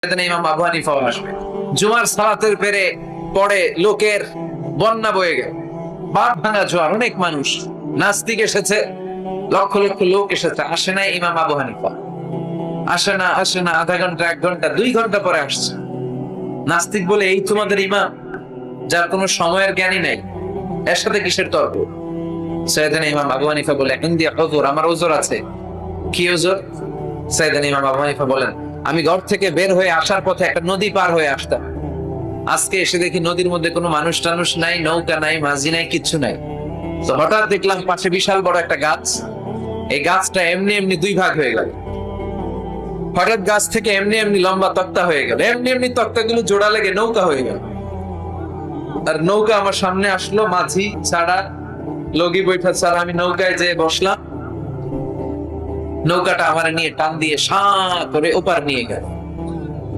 ইমাম আবু হানিফা আসবে। জুমার সালাতের পেরে পড়ে লোকের বন্যা বয়ে গেল, বাদ ভাঙা জোয়ার, অনেক মানুষ, নাস্তিক এসেছে, লক্ষ লক্ষ লোক এসেছে, আসে না ইমাম আবু হানিফা। আসে না আধা ঘন্টা, 1 ঘন্টা, 2 ঘন্টা পরে আসছে। নাস্তিক বলে, এই তোমাদের ইমাম, যার কোনো সময়ের জ্ঞানই নাই, এর সাথে কিসের তর্ক? সাইয়েদানা ইমাম আবু হানিফা বলে, ইন্দি উযর, আমার উযর আছে। কি উযর? সাইয়েদানা ইমাম আবু হানিফা বলেন, আমি ঘর থেকে বের হয়ে আসার পথে একটা নদী পার হয়ে আসতাম। আজকে এসে দেখি নদীর মধ্যে কোনো মানুষ টানুষ নাই, নৌকা নাই, মাঝি নাই, কিচ্ছু নাই। তো হঠাৎ দেখলাম পাশে বিশাল বড় একটা গাছ। এই গাছটা এমনি এমনি 2 ভাগ হয়ে গেল। হঠাৎ গাছ থেকে এমনি এমনি লম্বা তক্তা হয়ে গেল, এমনি এমনি তক্তাগুলো জোড়া লেগে নৌকা হয়ে গেল। আর নৌকা আমার সামনে আসলো, মাঝি ছাড়া, লগি বৈঠা ছাড়া। আমি নৌকায় যেয়ে বসলাম, নৌকাটা আমার নিয়ে টান দিয়ে সাঁ করে ওপার নিয়ে গেল।